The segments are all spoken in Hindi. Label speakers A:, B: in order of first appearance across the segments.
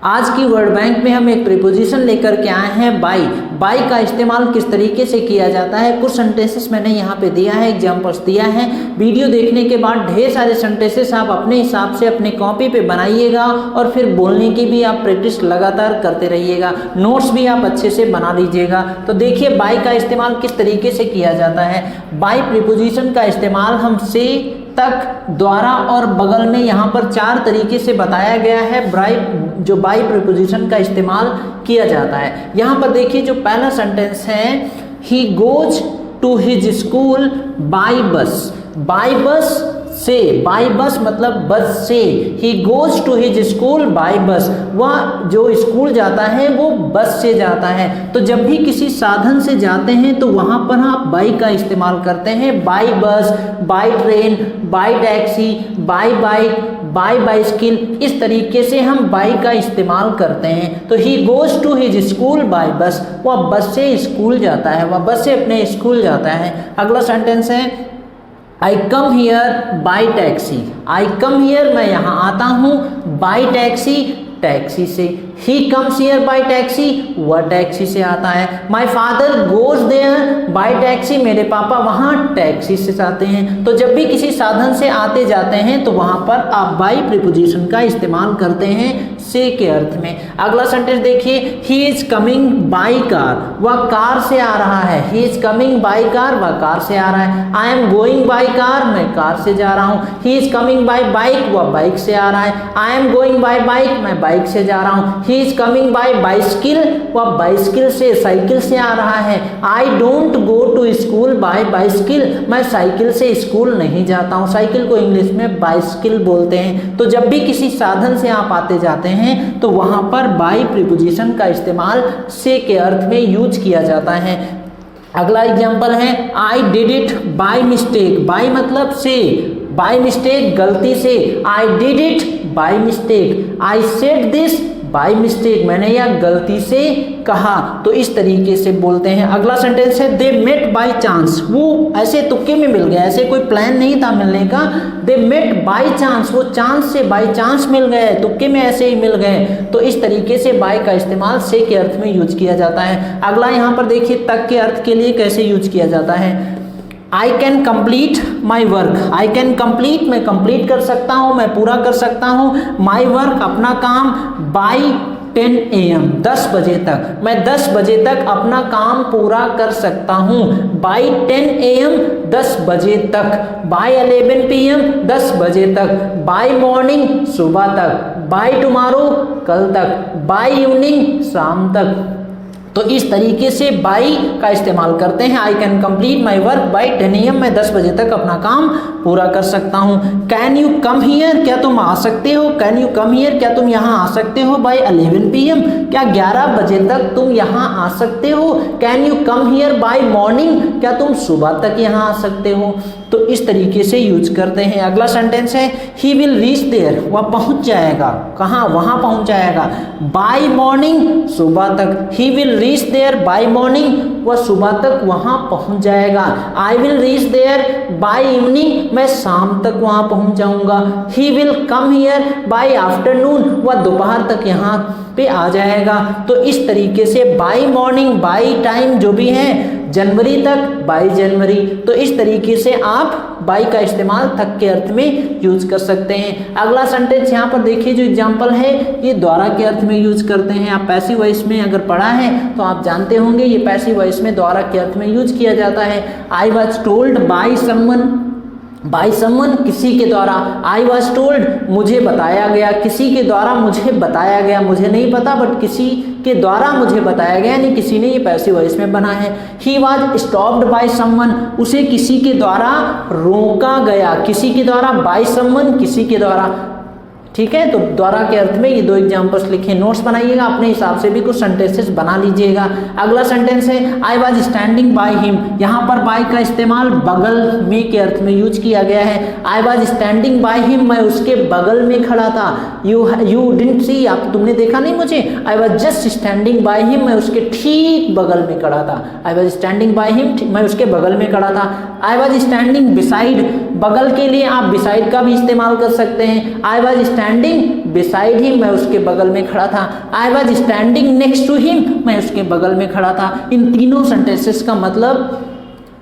A: आज की वर्ड बैंक में हम एक प्रीपोजिशन लेकर के आए हैं बाई। बाई का इस्तेमाल किस तरीके से किया जाता है, कुछ सेंटेंसेस मैंने यहाँ पे दिया है, एग्जाम्पल्स दिया है। वीडियो देखने के बाद ढेर सारे सेंटेंसेस आप अपने हिसाब से अपने कॉपी पे बनाइएगा और फिर बोलने की भी आप प्रैक्टिस लगातार करते रहिएगा। नोट्स भी आप अच्छे से बना लीजिएगा। तो देखिए बाई का इस्तेमाल किस तरीके से किया जाता है। बाई प्रीपोजिशन का इस्तेमाल हम से, तक, द्वारा और बगल में यहाँ पर 4 तरीके से बताया गया है जो बाई प्रीपोजिशन का इस्तेमाल किया जाता है। यहाँ पर देखिए जो पहला सेंटेंस है, he goes to his school by bus. By bus से, बाई बस मतलब बस से। He goes to his school by bus, वह जो स्कूल जाता है वो बस से जाता है। तो जब भी किसी साधन से जाते हैं तो वहाँ पर आप बाई का इस्तेमाल करते हैं। By bus, by train, by taxi, by bike, by bicycle, इस तरीके से हम बाई का इस्तेमाल करते हैं। तो he goes to his school by bus, वह बस से स्कूल जाता है, वह बस से अपने स्कूल जाता है। अगला सेंटेंस है, I come here by taxi. I come here मैं यहाँ आता हूँ, बाई टैक्सी टैक्सी से। He comes here by taxi, वह टैक्सी से आता है। My father goes there by taxi, मेरे पापा वहाँ टैक्सी से जाते हैं। तो जब भी किसी साधन से आते जाते हैं तो वहाँ पर आप बाई प्रीपोजिशन का इस्तेमाल करते हैं से के अर्थ में। अगला सेंटेंस देखिए, he is coming by car, वह कार से आ रहा है। He is coming by car, वह कार से आ रहा है। I am going by car, मैं कार से जा रहा हूँ। He is coming by bike, वह बाइक से आ रहा है। I am going by bike, मैं बाइक से जा रहा हूँ। He is coming by bicycle, वह बाइसिकल से, साइकिल से आ रहा है। I don't go to school by bicycle, मैं साइकिल से स्कूल नहीं जाता हूँ। साइकिल को इंग्लिश में बाइसिकल बोलते हैं। तो जब भी किसी साधन से आप आते जाते हैं तो वहां पर बाई प्रीपोजिशन का इस्तेमाल से के अर्थ में यूज किया जाता है। अगला एग्जांपल है, I did it by mistake. By मतलब से, बाई मिस्टेक गलती से। I did it by mistake. I said this by mistake, मैंने यह गलती से कहा। तो इस तरीके से बोलते हैं। अगला सेंटेंस है, दे मेट बाई चांस, वो ऐसे तुक्के में मिल गया, ऐसे कोई प्लान नहीं था मिलने का। दे मेट बाई चांस, वो चांस से, बाई चांस मिल गए, तुक्के में ऐसे ही मिल गए। तो इस तरीके से बाई का इस्तेमाल से के अर्थ में यूज किया जाता है। अगला यहाँ पर देखिए तक के अर्थ के लिए कैसे यूज किया जाता है। I can complete my work. I can complete, मैं कंप्लीट कर सकता हूँ, मैं पूरा कर सकता हूँ। माई वर्क, अपना काम। बाई 10 AM, 10 बजे तक, मैं 10 बजे तक अपना काम पूरा कर सकता हूँ। बाई 10 AM, 10 बजे तक। बाई 11 PM, 10 बजे तक। बाई मॉर्निंग, सुबह तक। बाई टुमारो, कल तक। बाई इवनिंग, शाम तक। तो इस तरीके से बाई का इस्तेमाल करते हैं। I can complete my work by 10 AM, मैं 10 बजे तक अपना काम पूरा कर सकता हूँ। कैन यू कम हियर, क्या तुम आ सकते हो। कैन यू कम हियर, क्या तुम यहाँ आ सकते हो। बाई 11 PM, क्या 11 बजे तक तुम यहाँ आ सकते हो। Can you come here by morning, क्या तुम सुबह तक यहाँ आ सकते हो। तो इस तरीके से यूज करते हैं। अगला सेंटेंस है, ही विल रीच देयर, वह पहुंच जाएगा, कहाँ, वहां पहुंच जाएगा। बाय मॉर्निंग, सुबह तक। He will reach there by morning, वह सुबह तक वहां पहुंच जाएगा। I will reach there by evening, मैं शाम तक वहां पहुंच जाऊंगा। He will come here by afternoon, वह दोपहर तक यहाँ पे आ जाएगा। तो इस तरीके से बाय मॉर्निंग, बाय टाइम जो भी है, जनवरी तक, बाई जनवरी। तो इस तरीके से आप बाई का इस्तेमाल तक के अर्थ में यूज कर सकते हैं। अगला सेंटेंस यहाँ पर देखिए जो एग्जांपल है, ये द्वारा के अर्थ में यूज करते हैं। आप पैसिव वॉइस में अगर पढ़ा है तो आप जानते होंगे, ये पैसिव वॉइस में द्वारा के अर्थ में यूज किया जाता है। I was told by someone, by someone किसी के द्वारा। आई वॉज टोल्ड, मुझे बताया गया, किसी के द्वारा मुझे बताया गया, मुझे नहीं पता बट किसी के द्वारा मुझे बताया गया, यानी किसी ने ये पैसिव वॉइस में बना है। He was stopped by someone, उसे किसी के द्वारा रोका गया, किसी के द्वारा, बाय समवन किसी के द्वारा। ठीक है, तो द्वारा के अर्थ में ये 2 एग्जांपल्स लिखे, नोट्स बनाइएगा, अपने हिसाब से भी कुछ सेंटेंसेस बना लीजिएगा। अगला सेंटेंस है, I was standing by him. यहाँ पर बाय का इस्तेमाल बगल में के अर्थ में यूज किया गया है। I was standing by him, मैं उसके बगल में खड़ा था। यू डिडंट सी, आप तुमने देखा नहीं मुझे। I was just standing by him, मैं उसके ठीक बगल में खड़ा था। I was standing by him, मैं उसके बगल में खड़ा था। आई वाज स्टैंडिंग बिसाइड बगल के लिए आप बिसाइड का भी इस्तेमाल कर सकते हैं। I was standing beside him, मैं उसके बगल में खड़ा था। I was standing next to him, मैं उसके बगल में खड़ा था। इन तीनों सेंटेंसेस का मतलब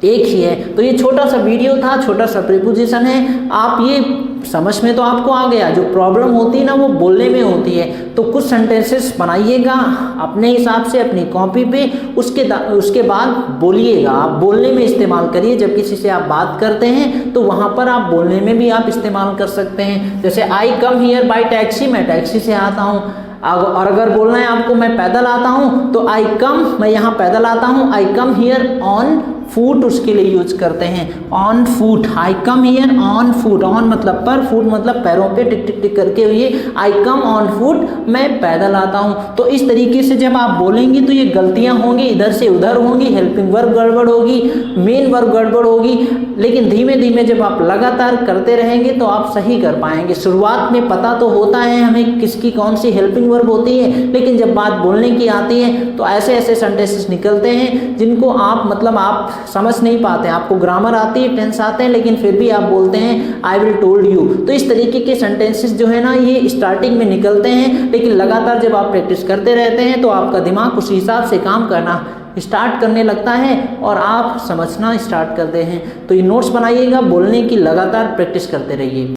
A: एक ही है। तो ये छोटा सा वीडियो था, छोटा सा प्रीपोजिशन है। आप ये समझ में तो आपको आ गया, जो प्रॉब्लम होती है ना वो बोलने में होती है। तो कुछ सेंटेंसेस बनाइएगा अपने हिसाब से अपनी कॉपी पे, उसके बाद बोलिएगा। आप बोलने में इस्तेमाल करिए। जब किसी से आप बात करते हैं तो वहाँ पर आप बोलने में भी आप इस्तेमाल कर सकते हैं। जैसे आई कम हियर बाय टैक्सी, मैं टैक्सी से आता हूँ। और अगर बोलना है आपको मैं पैदल आता हूँ तो आई कम, मैं यहाँ पैदल आता हूँ। आई कम हियर ऑन फूट उसके लिए यूज करते हैं, on foot. I come here on foot, on मतलब पर, फूट मतलब पैरों पे टिक टिक टिक करके हुए। आई कम ऑन फूट, मैं पैदल आता हूँ। तो इस तरीके से जब आप बोलेंगे तो ये गलतियां होंगी, इधर से उधर होंगी, हेल्पिंग वर्ब गड़बड़ होगी, मेन वर्ब गड़बड़ होगी। लेकिन धीमे धीमे जब आप लगातार करते रहेंगे तो आप सही कर पाएंगे। शुरुआत में पता तो होता है हमें किसकी कौन सी हेल्पिंग वर्ब होती है, लेकिन जब बात बोलने की आती है तो ऐसे ऐसे सेंटेंसेस निकलते हैं जिनको आप समझ नहीं पाते। आपको ग्रामर आती है, टेंस आते हैं, लेकिन फिर भी आप बोलते हैं आई विल टोल्ड यू। तो इस तरीके के सेंटेंसेस जो है ना ये स्टार्टिंग में निकलते हैं, लेकिन लगातार जब आप प्रैक्टिस करते रहते हैं तो आपका दिमाग उस हिसाब से काम करना स्टार्ट करने लगता है और आप समझना स्टार्ट करते हैं। तो ये नोट्स बनाइएगा, बोलने की लगातार प्रैक्टिस करते रहिए।